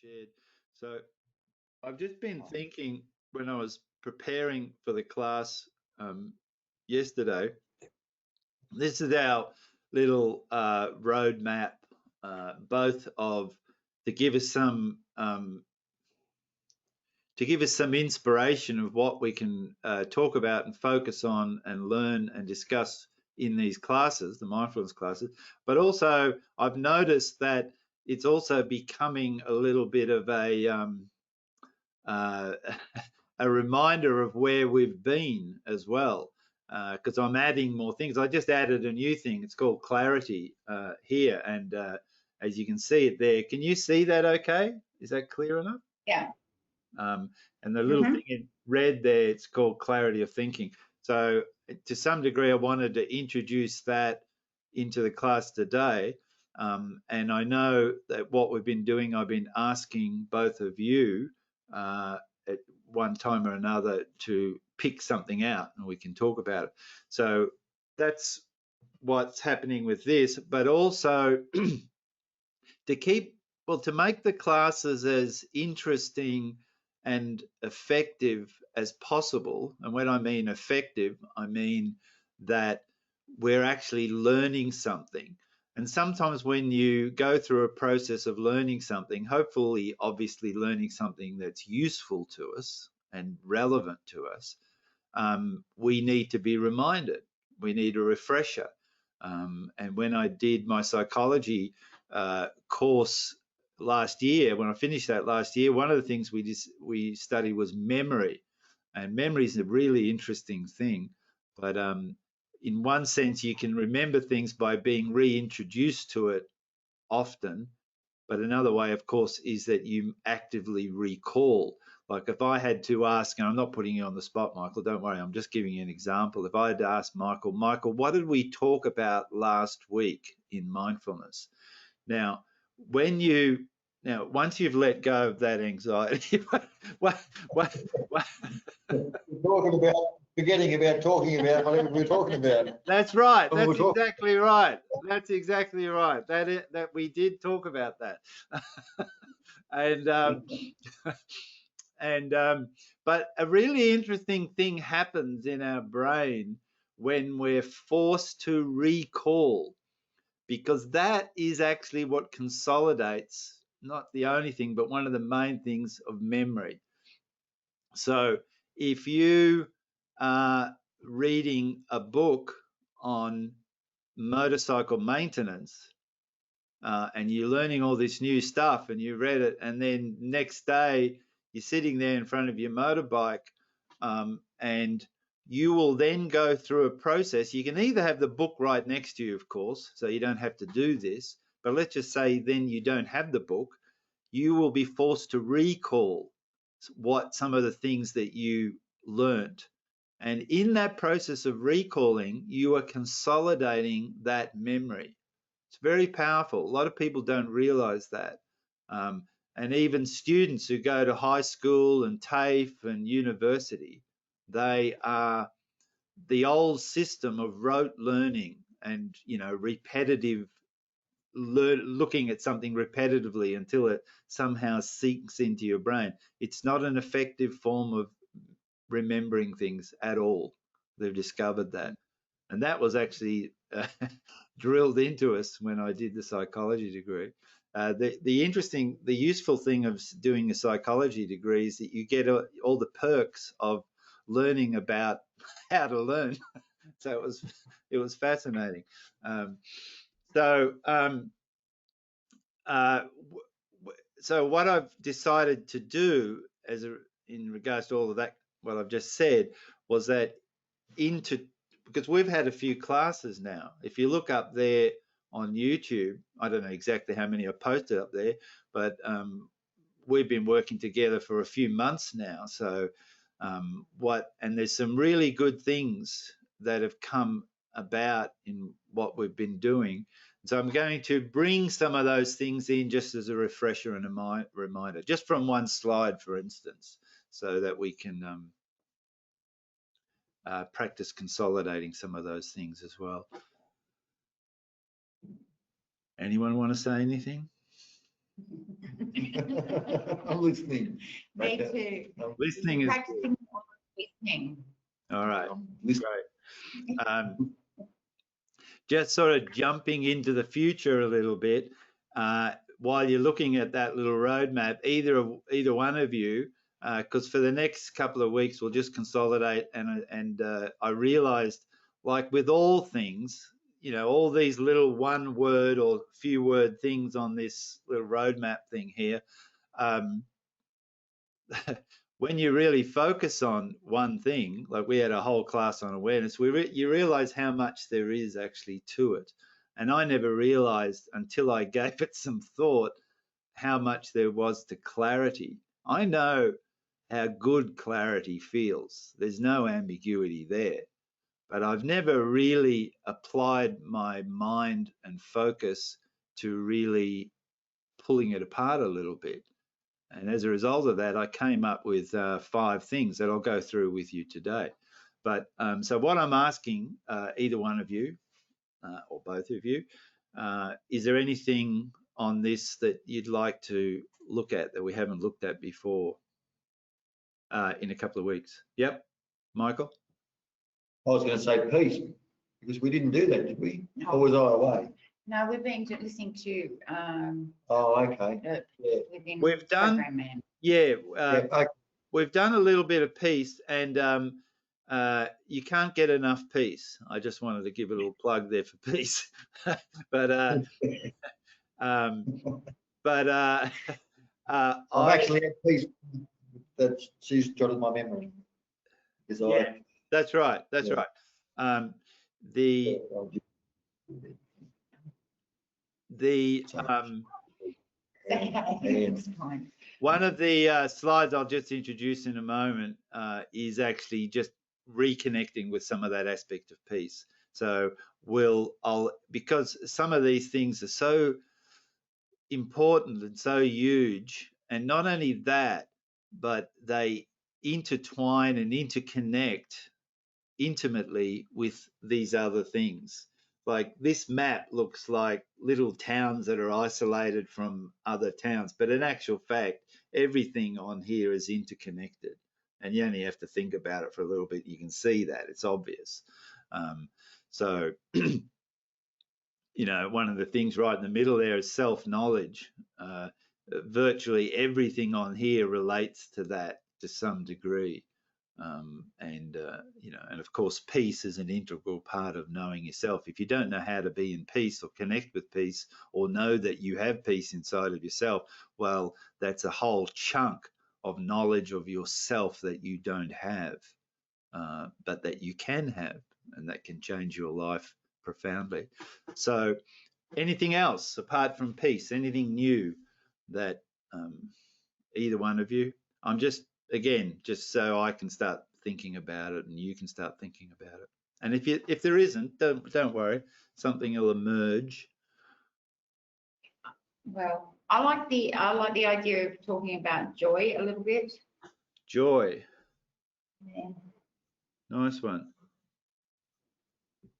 shared. So I've just been thinking when I was preparing for the class yesterday, this is our little road map, both of to give us some inspiration of what we can talk about and focus on and learn and discuss in these classes, the mindfulness classes. But also, I've noticed that it's also becoming a little bit of a a reminder of where we've been as well, because I'm adding more things. I just added a new thing. It's called clarity here, and as you can see it there. Can you see that okay? Is that clear enough? Yeah. And the little thing in red there, it's called clarity of thinking. So to some degree, I wanted to introduce that into the class today. And I know that what we've been doing, I've been asking both of you at one time or another to pick something out and we can talk about it. So that's what's happening with this, but also to make the classes as interesting and effective as possible. And when I mean effective, I mean that we're actually learning something. And sometimes when you go through a process of learning something, hopefully, obviously learning something that's useful to us and relevant to us, we need to be reminded. We need a refresher. And when I did my psychology course last year, when I finished that last year, one of the things we studied was memory, and memory is a really interesting thing. But in one sense, you can remember things by being reintroduced to it often. But another way, of course, is that you actively recall. Like if I had to ask, and I'm not putting you on the spot, Michael, don't worry, I'm just giving you an example. If I had to ask Michael, what did we talk about last week in mindfulness? Now, once you've let go of that anxiety, what talking about forgetting about talking about whatever we're talking about. That's right. That's exactly right. That's exactly right. That we did talk about that, but a really interesting thing happens in our brain when we're forced to recall, because that is actually what consolidates, not the only thing, but one of the main things of memory. So if you are reading a book on motorcycle maintenance and you're learning all this new stuff and you read it, and then next day you're sitting there in front of your motorbike and you will then go through a process. You can either have the book right next to you, of course, so you don't have to do this, but let's just say then you don't have the book. You will be forced to recall some of the things that you learned. And in that process of recalling, you are consolidating that memory. It's very powerful. A lot of people don't realize that. And even students who go to high school and TAFE and university, they are the old system of rote learning and, repetitive looking at something repetitively until it somehow sinks into your brain. It's not an effective form of remembering things at all. They've discovered that. And that was actually drilled into us when I did the psychology degree. The useful thing of doing a psychology degree is that you get all the perks of learning about how to learn. So it was fascinating. So what I've decided to do in regards to all of that, what I've just said, was that because we've had a few classes now. If you look up there on YouTube, I don't know exactly how many I posted up there, but we've been working together for a few months now. So and there's some really good things that have come about in what we've been doing. So I'm going to bring some of those things in just as a refresher and a reminder, just from one slide, for instance, so that we can practice consolidating some of those things as well. Anyone want to say anything? I'm listening. Me too. Listening is good. Practicing listening. All right, Listen. great. Just sort of jumping into the future a little bit, while you're looking at that little roadmap, either one of you, because for the next couple of weeks we'll just consolidate, and I realized, like with all things, you know, all these little one word or few word things on this little roadmap thing here, when you really focus on one thing, like we had a whole class on awareness, you realize how much there is actually to it. And I never realized until I gave it some thought how much there was to clarity. I know how good clarity feels. There's no ambiguity there. But I've never really applied my mind and focus to really pulling it apart a little bit. And as a result of that, I came up with 5 things that I'll go through with you today. But so what I'm asking either one of you or both of you, is there anything on this that you'd like to look at that we haven't looked at before in a couple of weeks? Yep, Michael? I was going to say peace, because we didn't do that, did we? No. Or was I away? No, we've been listening to Oh, okay. Yeah. within We've done, Program Man. yeah, Okay. we've done a little bit of peace, and you can't get enough peace. I just wanted to give a little plug there for peace. But I'm actually at peace that she's jotted my memory. Yeah, that's right. That's right. One of the slides I'll just introduce in a moment is actually just reconnecting with some of that aspect of peace. So because some of these things are so important and so huge, and not only that, but they intertwine and interconnect intimately with these other things. Like this map looks like little towns that are isolated from other towns, but in actual fact, everything on here is interconnected. And you only have to think about it for a little bit. You can see that it's obvious. So, you know, one of the things right in the middle there is self-knowledge. Virtually everything on here relates to that to some degree. You know, and of course, peace is an integral part of knowing yourself. If you don't know how to be in peace or connect with peace or know that you have peace inside of yourself, well, that's a whole chunk of knowledge of yourself that you don't have, but that you can have, and that can change your life profoundly. So anything else apart from peace, anything new that either one of you? I'm just, again, just so I can start thinking about it and you can start thinking about it. And if there isn't, don't worry, something will emerge. Well, I like the idea of talking about joy a little bit. Joy. Yeah. Nice one.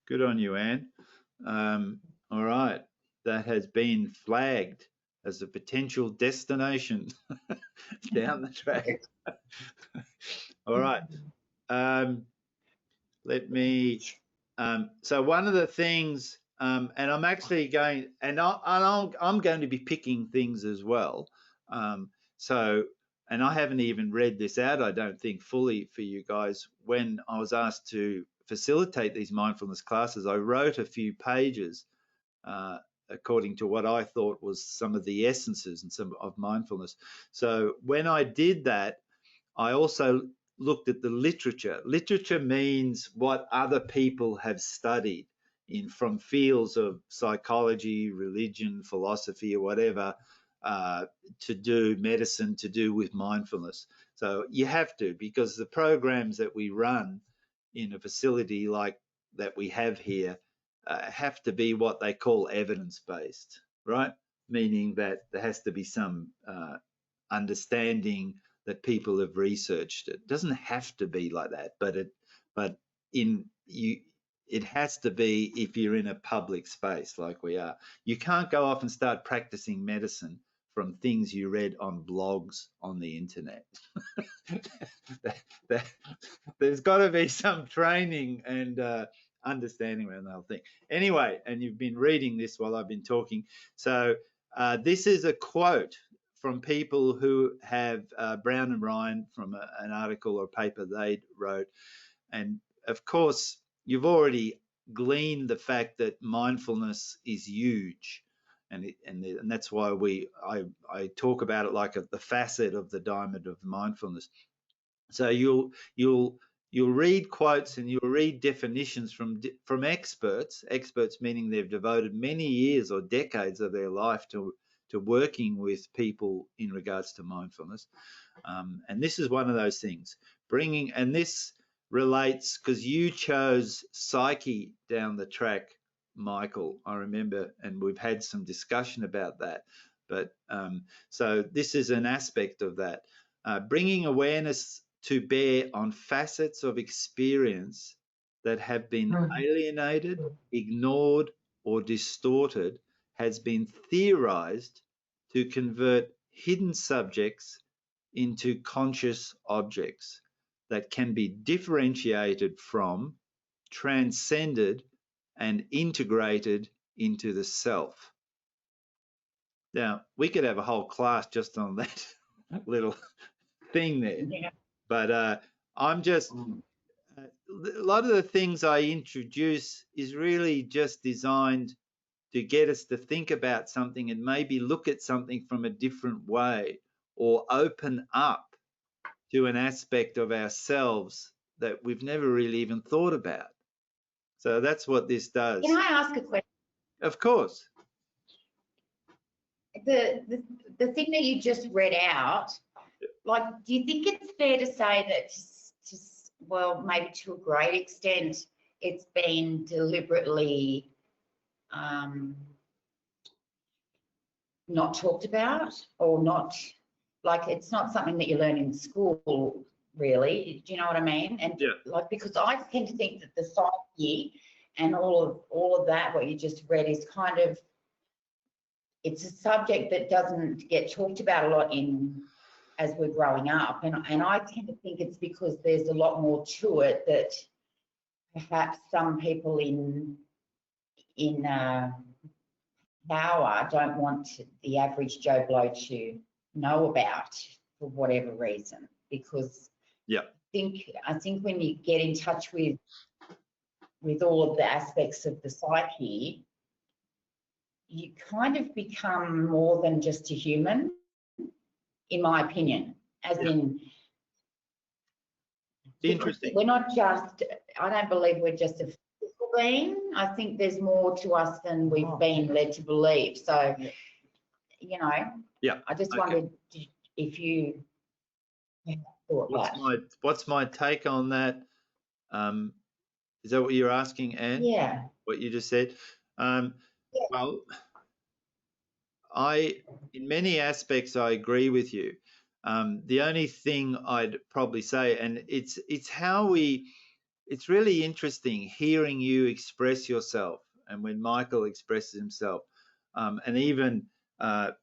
Good on you, Anne. All right, that has been flagged as a potential destination down the track. All right. Let me. So one of the things, and I'm actually going, and I'm going to be picking things as well. And I haven't even read this out, I don't think, fully for you guys. When I was asked to facilitate these mindfulness classes, I wrote a few pages according to what I thought was some of the essences and some of mindfulness. So when I did that, I also looked at the literature. Literature means what other people have studied from fields of psychology, religion, philosophy, or whatever, to do medicine, to do with mindfulness. So you have to, because the programs that we run in a facility like that we have here have to be what they call evidence-based, right? Meaning that there has to be some understanding that people have researched it. It doesn't have to be like that, but it has to be if you're in a public space like we are. You can't go off and start practicing medicine from things you read on blogs on the internet. There's got to be some training and understanding around the whole thing. Anyway, and you've been reading this while I've been talking. So this is a quote from people who have Brown and Ryan from an article or paper they wrote. And of course, you've already gleaned the fact that mindfulness is huge. And that's why I talk about it like the facet of the diamond of mindfulness. So you'll read quotes and you'll read definitions from experts meaning they've devoted many years or decades of their life to working with people in regards to mindfulness. And this is one of those things, and this relates because you chose psyche down the track, Michael, I remember, and we've had some discussion about that. But so this is an aspect of that, bringing awareness to bear on facets of experience that have been alienated, ignored, or distorted has been theorized to convert hidden subjects into conscious objects that can be differentiated from, transcended, and integrated into the self. Now, we could have a whole class just on that little thing there. Yeah. But I'm just, a lot of the things I introduce is really just designed to get us to think about something and maybe look at something from a different way, or open up to an aspect of ourselves that we've never really even thought about. So that's what this does. Can I ask a question? Of course. The thing that you just read out, like, do you think it's fair to say that well, maybe to a great extent, it's been deliberately not talked about, or not, like, it's not something that you learn in school, really? Do you know what I mean? And yeah, like, because I tend to think that the psyche and all of that, what you just read, is kind of, it's a subject that doesn't get talked about a lot as we're growing up, and I tend to think it's because there's a lot more to it that perhaps some people in power don't want the average Joe Blow to know about, for whatever reason. Because yeah, I think when you get in touch with all of the aspects of the psyche, you kind of become more than just a human, in my opinion. As in, interesting. we're not just, I don't believe we're just a physical being. I think there's more to us than we've been led to believe. So, you know, yeah, I just okay. wondered if you thought that. What's my take on that? Is that what you're asking, Anne? Yeah. What you just said? Yeah. Well, in many aspects, I agree with you. The only thing I'd probably say, and it's really interesting hearing you express yourself, and when Michael expresses himself, and even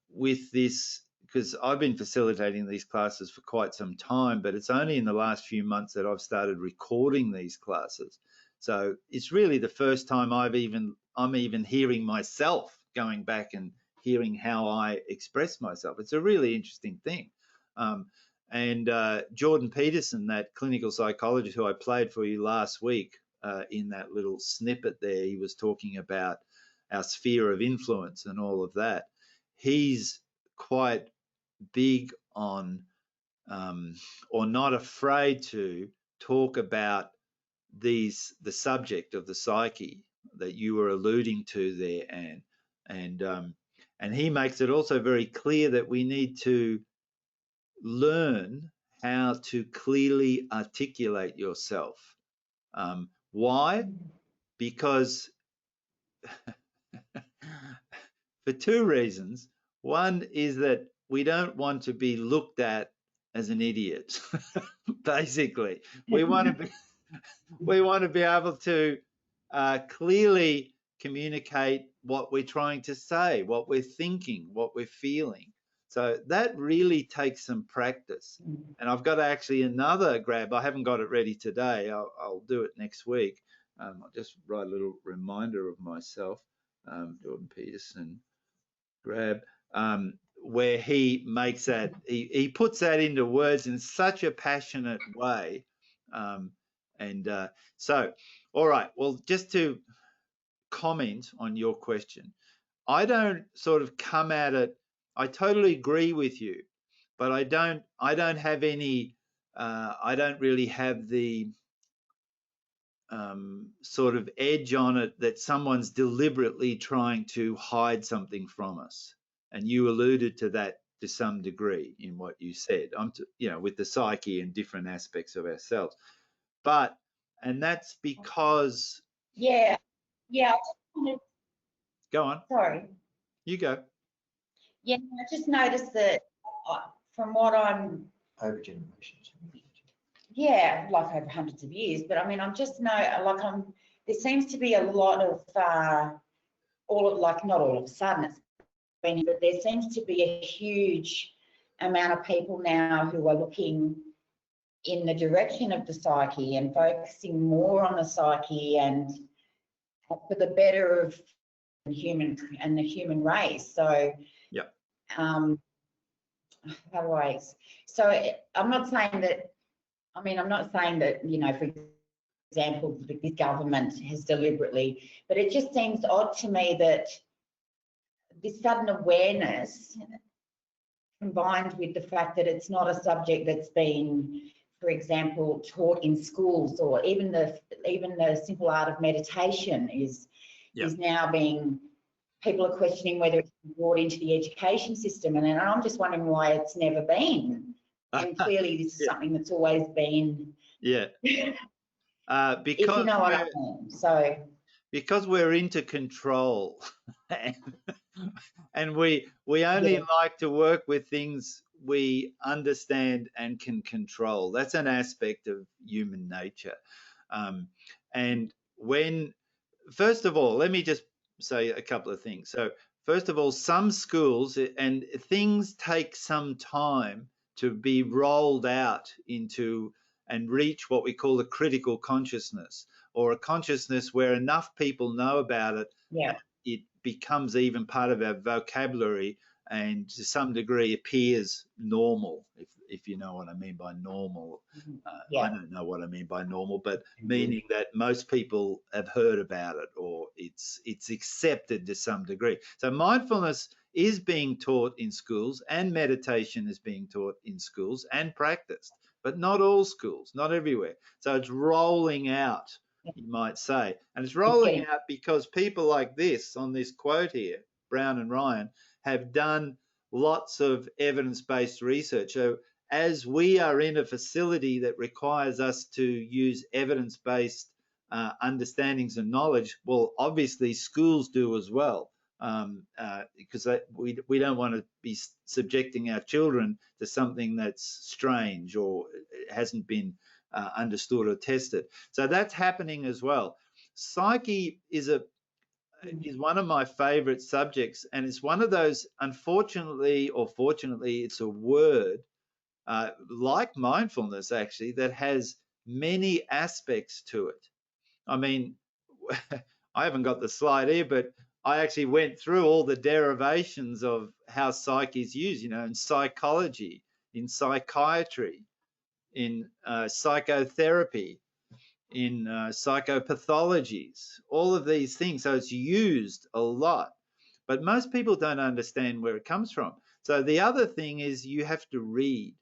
with this, because I've been facilitating these classes for quite some time, but it's only in the last few months that I've started recording these classes. So it's really the first time I'm even hearing myself, going back and hearing how I express myself. It's a really interesting thing. And Jordan Peterson, that clinical psychologist who I played for you last week, in that little snippet there, he was talking about our sphere of influence and all of that. He's quite big on, or not afraid to talk about the subject of the psyche that you were alluding to there, Anne. And he makes it also very clear that we need to learn how to clearly articulate yourself. Why? Because for two reasons. One is that we don't want to be looked at as an idiot. Basically, we want to be able to clearly communicate what we're trying to say, what we're thinking, what we're feeling. So that really takes some practice. And I've got actually another grab. I haven't got it ready today. I'll do it next week. I'll just write a little reminder of myself. Jordan Peterson grab, where he makes that, he puts that into words in such a passionate way. So, all right, well, just to comment on your question, I don't sort of come at it, I totally agree with you, but I don't have any, I don't really have the sort of edge on it that someone's deliberately trying to hide something from us. And you alluded to that to some degree in what you said, with the psyche and different aspects of ourselves. And that's because... Yeah. I just wanted, Go on. sorry. You go. Yeah, I just noticed that from what I'm... Over generations. Yeah, like over hundreds of years, but I mean, there seems to be a lot of, not all of a sudden, but there seems to be a huge amount of people now who are looking in the direction of the psyche and focusing more on the psyche and for the better of the human race. So, yeah. I'm not saying that, for example, this government has deliberately, but it just seems odd to me that this sudden awareness combined with the fact that it's not a subject that's been, for example, taught in schools, or even the simple art of meditation is now being, people are questioning whether it's brought into the education system, and I'm just wondering why it's never been. And clearly this is something that's always been. Yeah. Because if you know what I mean. So because we're into control and we only like to work with things we understand and can control. That's an aspect of human nature. And first of all, let me just say a couple of things. So first of all, some schools, and things take some time to be rolled out into and reach what we call a critical consciousness, or a consciousness where enough people know about it, it becomes even part of our vocabulary and to some degree appears normal, if you know what I mean by normal. I don't know what I mean by normal, but meaning that most people have heard about it, or it's accepted to some degree. So mindfulness is being taught in schools, and meditation is being taught in schools and practiced, but not all schools, not everywhere. So it's rolling out, you might say. And it's rolling out because people like this, on this quote here, Brown and Ryan, have done lots of evidence-based research. So as we are in a facility that requires us to use evidence-based understandings and knowledge, well, obviously schools do as well. Because we don't want to be subjecting our children to something that's strange or hasn't been understood or tested. So that's happening as well. Psyche is one of my favorite subjects, and it's one of those, unfortunately or fortunately, it's a word like mindfulness actually that has many aspects to it. I mean, I haven't got the slide here, but I actually went through all the derivations of how psyche is used, in psychology, in psychiatry, in psychotherapy, in psychopathologies, all of these things. So it's used a lot, but most people don't understand where it comes from. So the other thing is you have to read.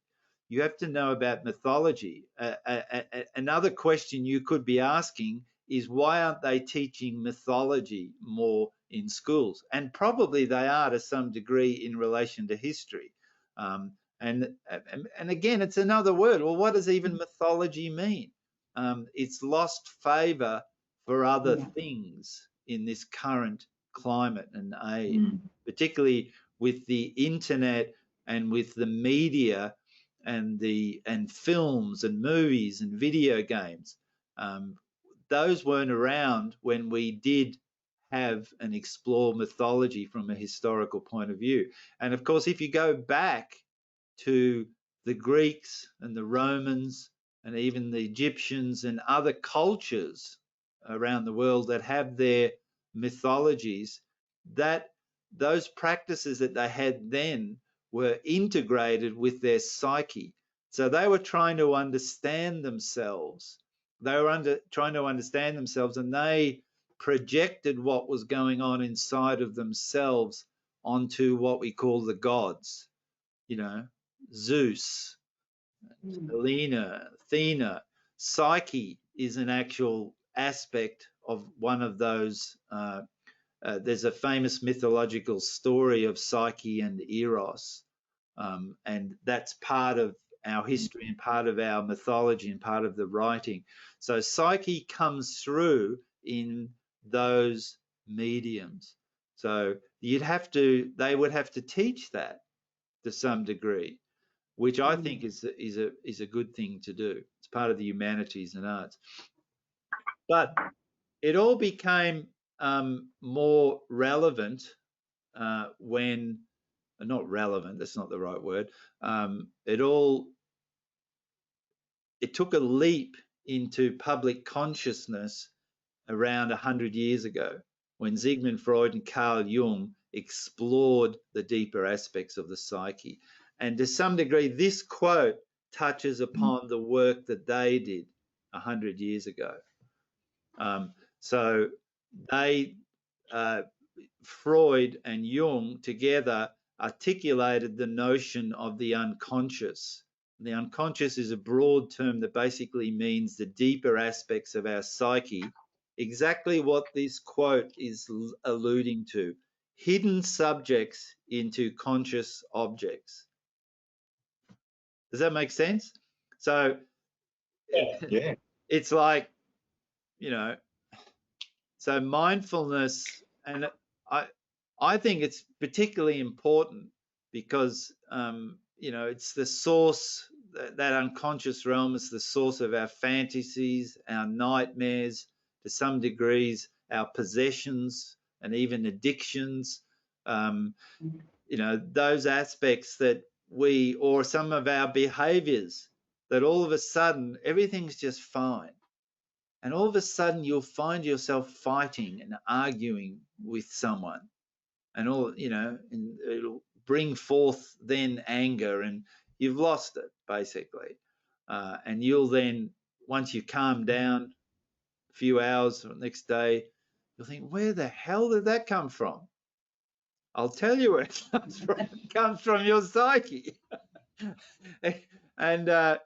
You have to know about mythology. Another question you could be asking is, why aren't they teaching mythology more in schools? And probably they are to some degree in relation to history. And again, it's another word. Well, what does even mythology mean? It's lost favor for other things in this current climate and age, particularly with the internet and with the media and films and movies and video games. Those weren't around when we did have and explore mythology from a historical point of view. And of course, if you go back to the Greeks and the Romans and even the Egyptians and other cultures around the world that have their mythologies, that those practices that they had then were integrated with their psyche. So they were trying to understand themselves. They were trying to understand themselves, and they projected what was going on inside of themselves onto what we call the gods, you know, Zeus, Helena, Athena. Psyche is an actual aspect of one of those. There's a famous mythological story of Psyche and Eros, and that's part of our history and part of our mythology and part of the writing. So Psyche comes through in those mediums. So they would have to teach that to some degree, which I think is a good thing to do. It's part of the humanities and arts. But it all became more relevant when, not relevant, that's not the right word. It took a leap into public consciousness around 100 years ago, when Sigmund Freud and Carl Jung explored the deeper aspects of the psyche. And to some degree, this quote touches upon the work that they did 100 years ago. So they, Freud and Jung together, articulated the notion of the unconscious. The unconscious is a broad term that basically means the deeper aspects of our psyche, exactly what this quote is alluding to: hidden subjects into conscious objects. Does that make sense? So Yeah. it's like, you know, so mindfulness, and I think it's particularly important because, you know, it's the source, that unconscious realm is the source of our fantasies, our nightmares, to some degrees, our possessions and even addictions. You know, those aspects that or some of our behaviors, that all of a sudden everything's just fine. And all of a sudden you'll find yourself fighting and arguing with someone, and and it'll bring forth then anger, and you've lost it basically. And you'll then, once you calm down a few hours or the next day, you'll think, where the hell did that come from? I'll tell you where it comes from. It comes from your psyche. And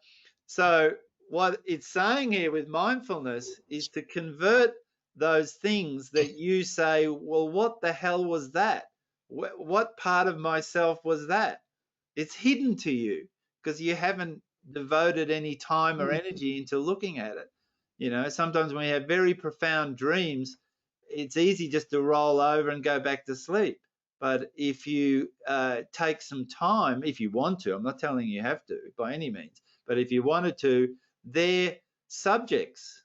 so what it's saying here with mindfulness is to convert those things that you say, well, what the hell was that? What part of myself was that? It's hidden to you because you haven't devoted any time or energy into looking at it. You know, sometimes when you have very profound dreams, it's easy just to roll over and go back to sleep. But if you take some time, if you want to, I'm not telling you have to by any means, but if you wanted to, they're subjects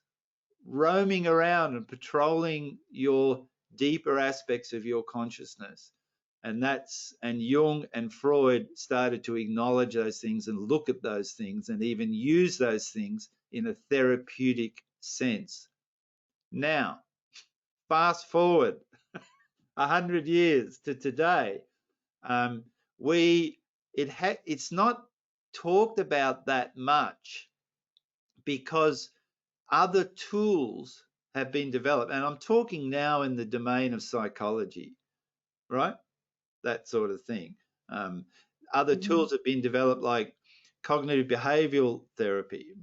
roaming around and patrolling your deeper aspects of your consciousness. And Jung and Freud started to acknowledge those things and look at those things and even use those things in a therapeutic sense. Now, fast forward 100 years to today, it's not talked about that much because other tools have been developed. And I'm talking now in the domain of psychology, right? That sort of thing. Other tools have been developed, like cognitive behavioral therapy,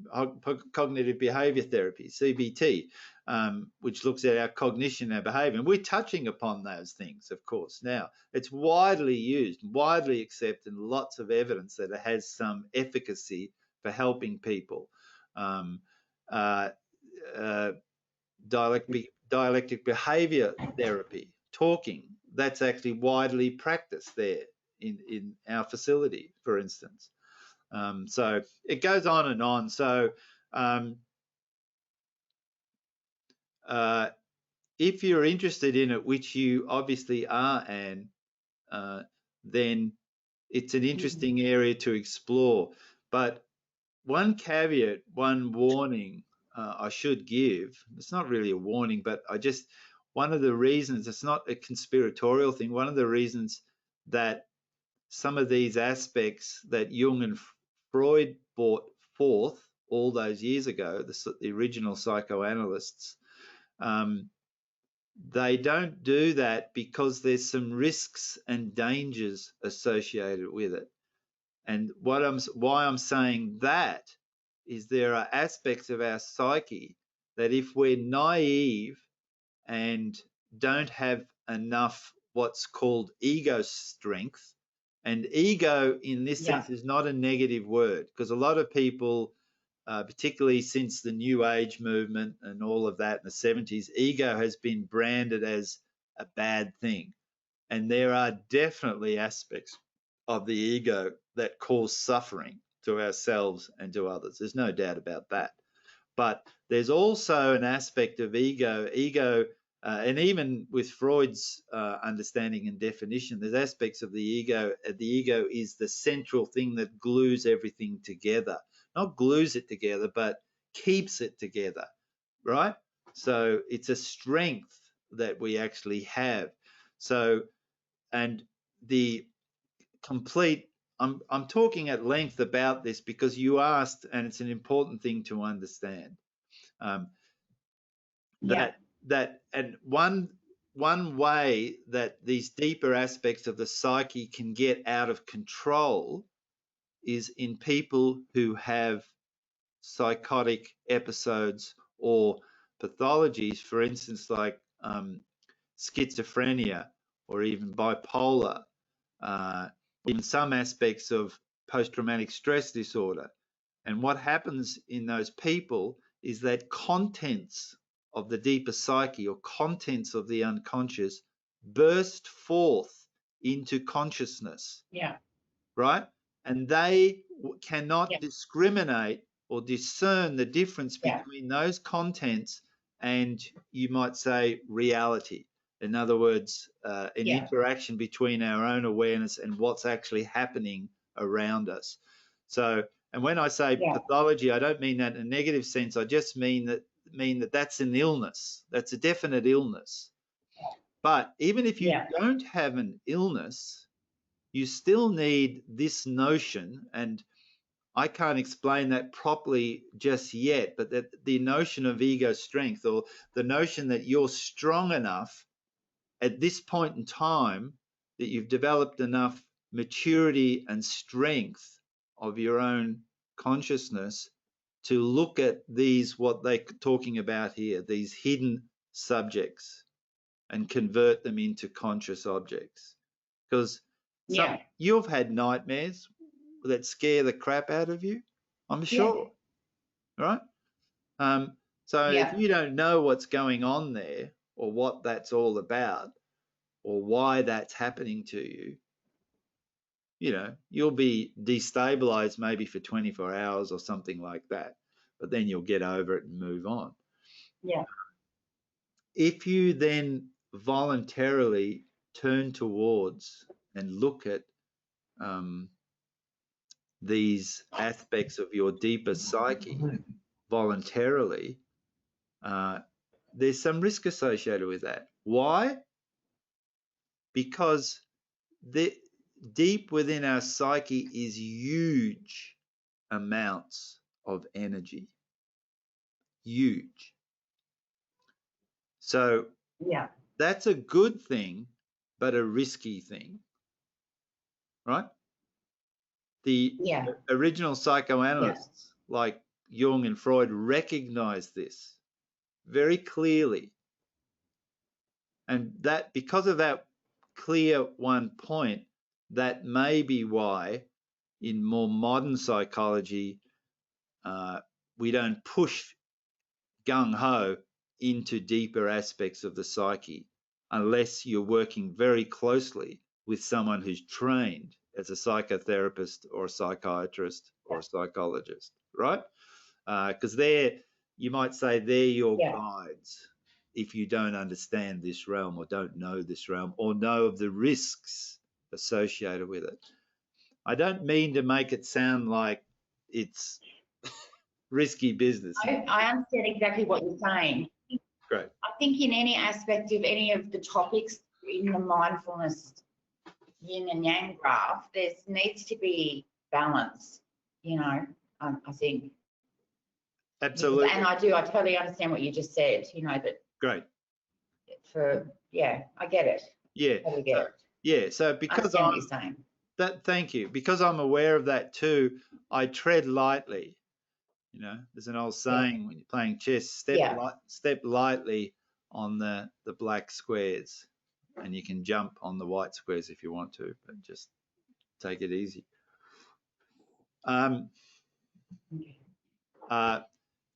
cognitive behavior therapy, CBT, which looks at our cognition, our behavior. And we're touching upon those things, of course. Now, it's widely used, widely accepted, and lots of evidence that it has some efficacy for helping people. Dialectic behavior therapy, talking, that's actually widely practiced there in our facility, for instance. So it goes on and on. So if you're interested in it, which you obviously are, Anne, then it's an interesting area to explore. But one caveat, one warning I should give, it's not really a warning, but one of the reasons, it's not a conspiratorial thing, one of the reasons that some of these aspects that Jung and Freud brought forth all those years ago, the original psychoanalysts, they don't do that because there's some risks and dangers associated with it. And why I'm saying that is there are aspects of our psyche that if we're naive and don't have enough what's called ego strength, and ego in this sense is not a negative word, because a lot of people, particularly since the New Age movement and all of that in the 70s, ego has been branded as a bad thing. And there are definitely aspects of the ego that cause suffering to ourselves and to others. There's no doubt about that. But there's also an aspect of ego, and even with Freud's understanding and definition, there's aspects of the ego. The ego is the central thing that glues everything together. Not glues it together, but keeps it together, right? So it's a strength that we actually have. So, and the complete, I'm talking at length about this because you asked, and it's an important thing to understand. And one way that these deeper aspects of the psyche can get out of control is in people who have psychotic episodes or pathologies, for instance, like schizophrenia or even bipolar, even some aspects of post-traumatic stress disorder. And what happens in those people is that contents of the deeper psyche or contents of the unconscious burst forth into consciousness. Right? And they cannot discriminate or discern the difference between those contents and, you might say, reality. In other words, an interaction between our own awareness and what's actually happening around us. So, and when I say pathology, I don't mean that in a negative sense. I just mean that that's an illness. That's a definite illness. But even if you don't have an illness, you still need this notion, and I can't explain that properly just yet, but that the notion of ego strength, or the notion that you're strong enough at this point in time, that you've developed enough maturity and strength of your own consciousness to look at these, what they're talking about here, these hidden subjects, and convert them into conscious objects. Because you've had nightmares that scare the crap out of you, I'm sure, right? So if you don't know what's going on there, or what that's all about, or why that's happening to you, you know, you'll be destabilized maybe for 24 hours or something like that, but then you'll get over it and move on. If you then voluntarily turn towards and look at these aspects of your deeper psyche voluntarily, there's some risk associated with that. Why? Because deep within our psyche is huge amounts of energy. Huge. So that's a good thing, but a risky thing, right? The original psychoanalysts like Jung and Freud recognized this very clearly. And that, because of that clear one point, that may be why in more modern psychology, we don't push gung-ho into deeper aspects of the psyche unless you're working very closely with someone who's trained as a psychotherapist or a psychiatrist or a psychologist, right? Because you might say they're your guides if you don't understand this realm or don't know this realm or know of the risks associated with it. I don't mean to make it sound like it's risky business. I understand exactly what you're saying. Great. I think in any aspect of any of the topics in the mindfulness yin and yang graph, there needs to be balance, you know, I think. Absolutely. And I totally understand what you just said, you know, that Great. yeah, I get it. Yeah. Totally get it. Yeah. So because I understand what you're saying. thank you. Because I'm aware of that too, I tread lightly. You know, there's an old saying when you're playing chess, step lightly on the black squares, and you can jump on the white squares if you want to, but just take it easy.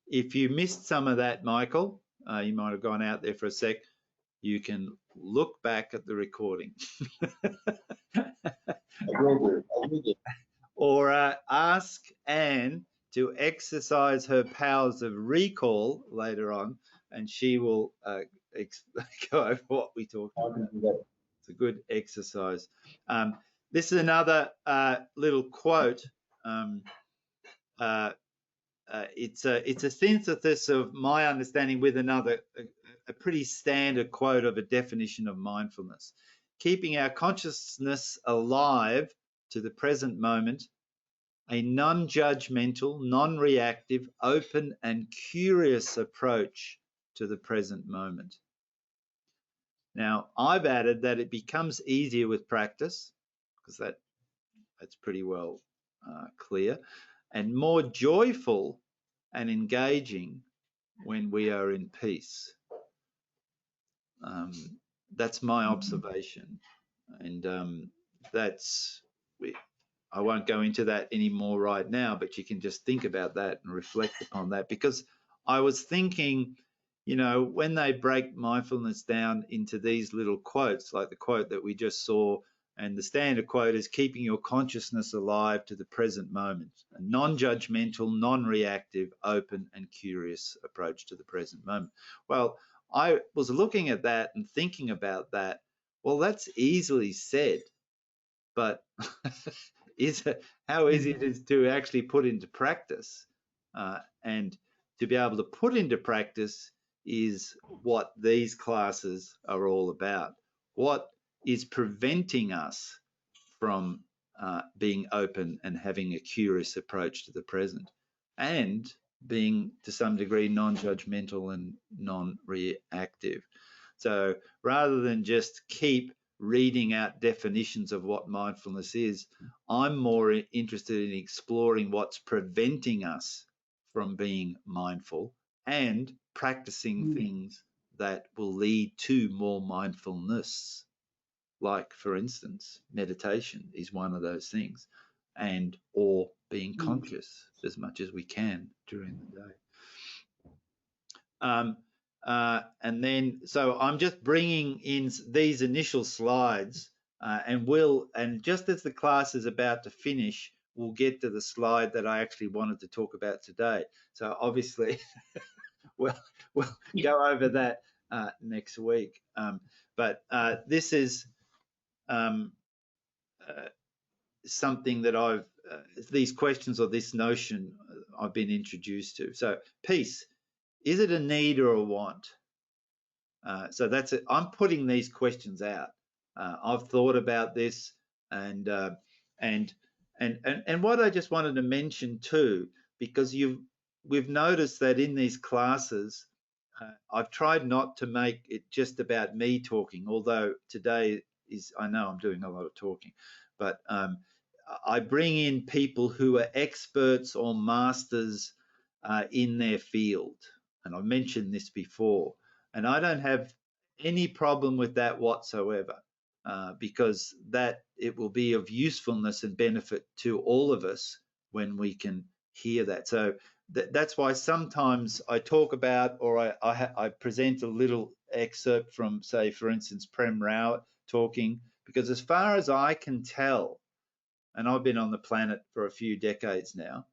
If you missed some of that, Michael, you might have gone out there for a sec. You can look back at the recording. Or ask Anne to exercise her powers of recall later on, and she will go over what we talked about. It's a good exercise. This is another little quote. It's a synthesis of my understanding with another, a pretty standard quote of a definition of mindfulness. Keeping our consciousness alive to the present moment, a non-judgmental, non-reactive, open and curious approach to the present moment. Now, I've added that it becomes easier with practice, because that's pretty well clear, and more joyful and engaging when we are in peace. That's my observation, and I won't go into that anymore right now, but you can just think about that and reflect upon that, because I was thinking, you know, when they break mindfulness down into these little quotes, like the quote that we just saw, and the standard quote is keeping your consciousness alive to the present moment, a non-judgmental, non-reactive, open and curious approach to the present moment. Well, I was looking at that and thinking about that. Well, that's easily said, but how easy it is to actually put into practice, and to be able to put into practice is what these classes are all about. What is preventing us from being open and having a curious approach to the present, and being to some degree non-judgmental and non-reactive. So rather than just keep reading out definitions of what mindfulness is, I'm more interested in exploring what's preventing us from being mindful and practicing things that will lead to more mindfulness. Like, for instance, meditation is one of those things, and or being conscious as much as we can during the day. And then, so I'm just bringing in these initial slides, and just as the class is about to finish, we'll get to the slide that I actually wanted to talk about today. So obviously, we'll go over that next week. But this is something that these questions or this notion I've been introduced to. So peace, is it a need or a want? So that's it. I'm putting these questions out. I've thought about this, and what I just wanted to mention too, because we've noticed that in these classes, I've tried not to make it just about me talking, although today I know I'm doing a lot of talking, but I bring in people who are experts or masters in their field, and I've mentioned this before. And I don't have any problem with that whatsoever, because it will be of usefulness and benefit to all of us when we can hear that. So that's why sometimes I talk about, or I present a little excerpt from, say, for instance, Prem Rao talking, because as far as I can tell, and I've been on the planet for a few decades now,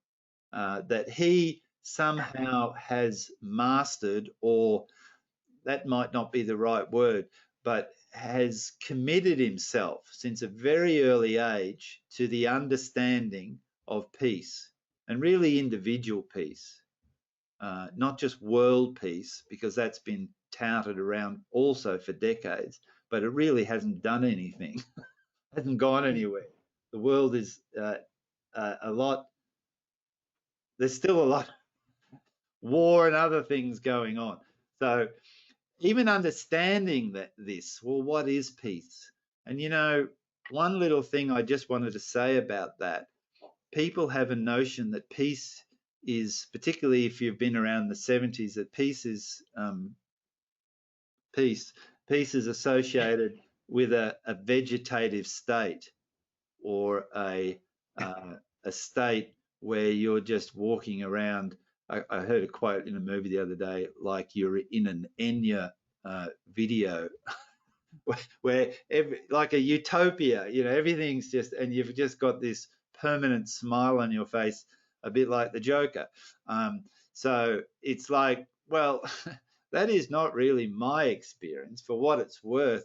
that he somehow has mastered or that might not be the right word, but has committed himself since a very early age to the understanding of peace, and really individual peace, not just world peace, because that's been touted around also for decades, but it really hasn't done anything, hasn't gone anywhere. The world is a lot, there's still a lot of war and other things going on. So even understanding that well, what is peace? And you know, one little thing I just wanted to say about that, people have a notion that peace is, particularly if you've been around the 70s, that peace is peace is associated with a vegetative state, or a state where you're just walking around. I heard a quote in a movie the other day, like you're in an Enya video, where like a utopia, you know, everything's just, and you've just got this permanent smile on your face, a bit like the Joker. So it's like, well, that is not really my experience. For what it's worth,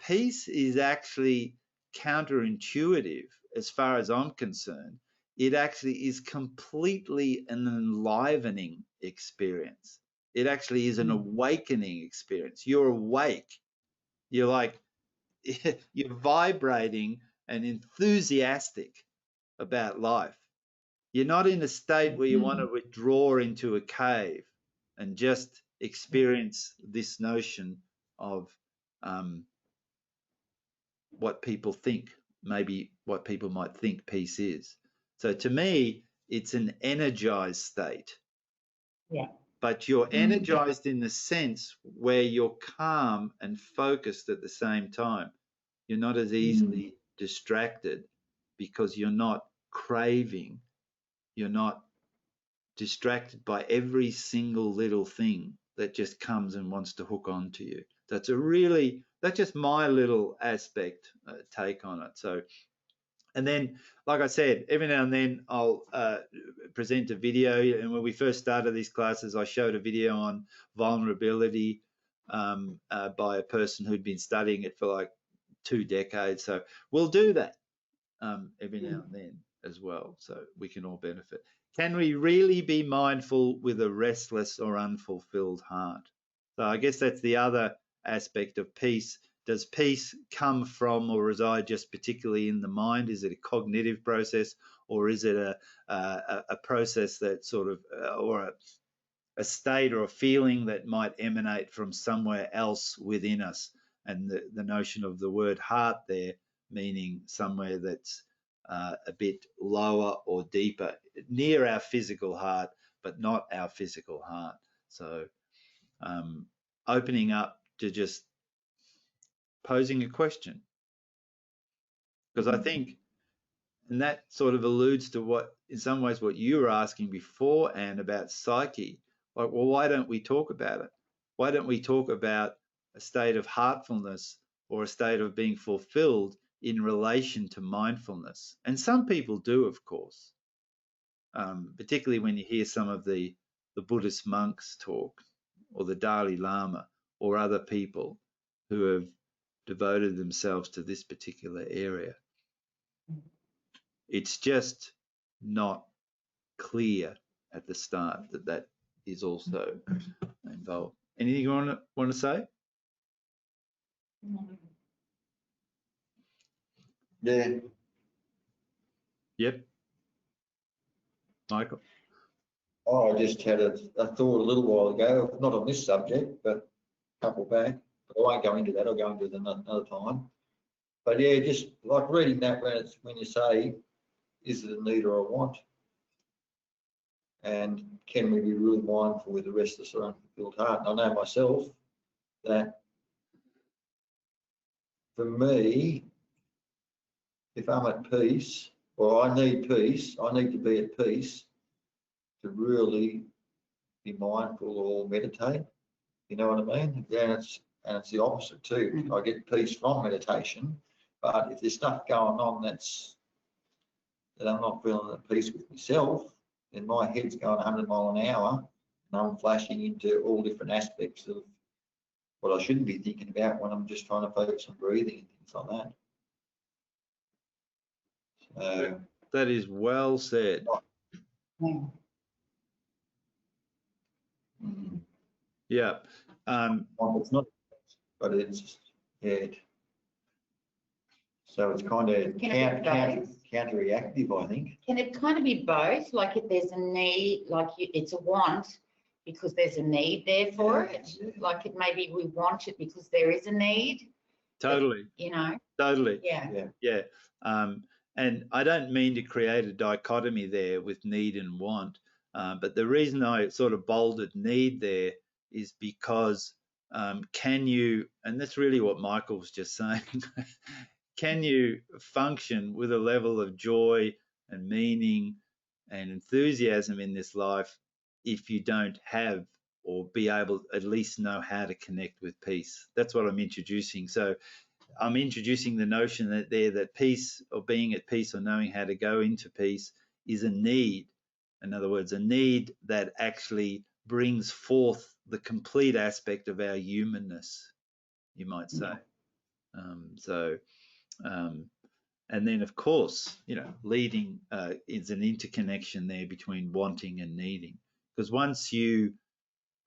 peace is actually counterintuitive as far as I'm concerned. It actually is completely an enlivening experience. It actually is an awakening experience. You're awake. You're like, you're vibrating and enthusiastic about life. You're not in a state where you want to withdraw into a cave and just experience this notion of what people think, maybe what people might think peace is. So to me, it's an energized state. Yeah. But you're energized in the sense where you're calm and focused at the same time. You're not as easily distracted because you're not craving. You're not distracted by every single little thing that just comes and wants to hook onto you. That's just my little aspect take on it. So, and then, like I said, every now and then I'll present a video. And when we first started these classes, I showed a video on vulnerability by a person who'd been studying it for like 2 decades. So we'll do that every now and then as well, so we can all benefit. Can we really be mindful with a restless or unfulfilled heart? So I guess that's the other aspect of peace. Does peace come from or reside just particularly in the mind? Is it a cognitive process, or is it a process that sort of, or a state or a feeling that might emanate from somewhere else within us? And the notion of the word heart there meaning somewhere that's a bit lower or deeper, near our physical heart, but not our physical heart. So opening up to just posing a question. Because I think, and that sort of alludes to what, in some ways, what you were asking before, Anne, about psyche. Like, well, why don't we talk about it? Why don't we talk about a state of heartfulness or a state of being fulfilled in relation to mindfulness? And some people do, of course, particularly when you hear some of the Buddhist monks talk, or the Dalai Lama, or other people who have devoted themselves to this particular area. It's just not clear at the start that that is also involved. Anything you want to say? Yeah. Yep. Michael? Oh, I just had a thought a little while ago, not on this subject, but a couple back. But I won't go into that. I'll go into it another time. But yeah, just like reading that when you say, is it a need or a want? And can we be really mindful with the restless or unfulfilled heart? And I know myself that for me, if I'm at peace, or I need peace, I need to be at peace to really be mindful or meditate. You know what I mean? And it's the opposite too. I get peace from meditation, but if there's stuff going on that I'm not feeling at peace with myself, then my head's going 100 miles an hour, and I'm flashing into all different aspects of what I shouldn't be thinking about when I'm just trying to focus on breathing and things like that. So, that is well said. Yeah. Yeah. it's not, but it's, yeah. So it's kind of Can it be both? counterreactive, I think. Can it kind of be both? Like if there's a need, like it's a want because there's a need there for it. Yeah. Like it maybe we want it because there is a need. Totally. But, you know. Totally. Yeah. And I don't mean to create a dichotomy there with need and want, but the reason I sort of bolded need there is because can you, and that's really what Michael was just saying, can you function with a level of joy and meaning and enthusiasm in this life if you don't have or be able at least know how to connect with peace? That's what I'm introducing. So I'm introducing the notion that peace or being at peace or knowing how to go into peace is a need. In other words, a need that actually brings forth the complete aspect of our humanness, you might say. And then, of course, leading is an interconnection there between wanting and needing. Because once you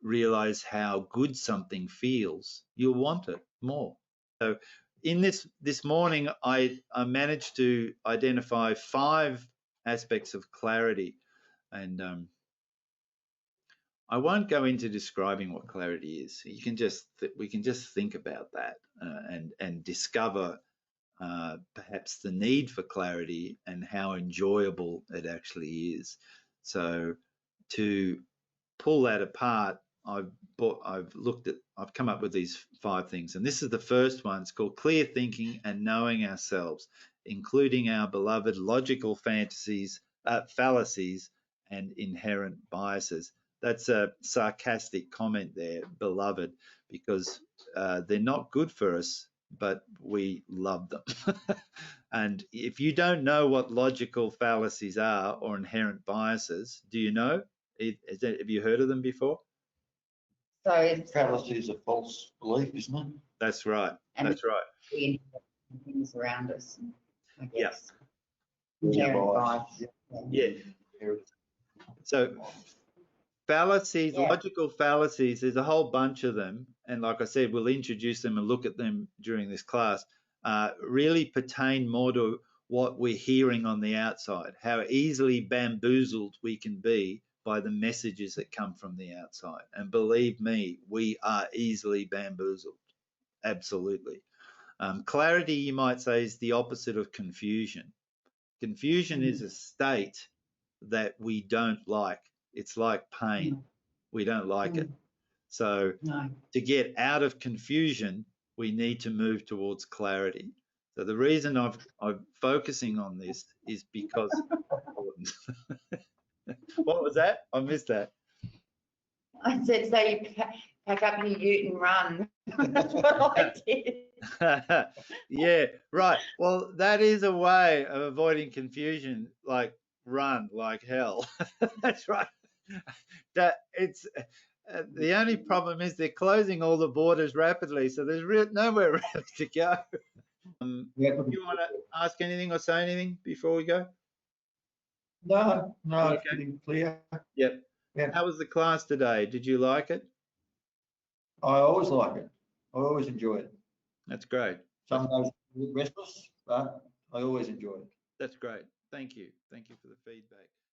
realize how good something feels, you'll want it more. So in this morning, I managed to identify 5 aspects of clarity, and I won't go into describing what clarity is. We can just think about that and discover perhaps the need for clarity and how enjoyable it actually is. So to pull that apart, I've come up with these 5 things, and this is the first one. It's called clear thinking and knowing ourselves, including our beloved logical fallacies and inherent biases. That's a sarcastic comment there, beloved, because they're not good for us, but we love them. And if you don't know what logical fallacies are or inherent biases, do you know? Have you heard of them before? So Fallacy is a false belief, isn't it? That's right. That's right. The things around us, I guess. Yeah. Inherent bias. Yeah. So fallacies, logical fallacies, there's a whole bunch of them. And like I said, we'll introduce them and look at them during this class, really pertain more to what we're hearing on the outside, how easily bamboozled we can be by the messages that come from the outside. And believe me, we are easily bamboozled. Absolutely. Clarity, you might say, is the opposite of confusion. Confusion is a state that we don't like. It's like pain. We don't like it. So to get out of confusion, we need to move towards clarity. So the reason I'm focusing on this is because it's important. What was that? I missed that. I said, so you pack up your ute and run. That's what I did. Yeah, right. Well, that is a way of avoiding confusion, like run like hell. That's right. That it's the only problem is they're closing all the borders rapidly, so there's nowhere really to go. Do you want to ask anything or say anything before we go? No, Okay. it's pretty clear. Yep. Yeah. How was the class today? Did you like it? I always like it. I always enjoy it. That's great. Some days a bit restless, but I always enjoy it. That's great. Thank you. Thank you for the feedback.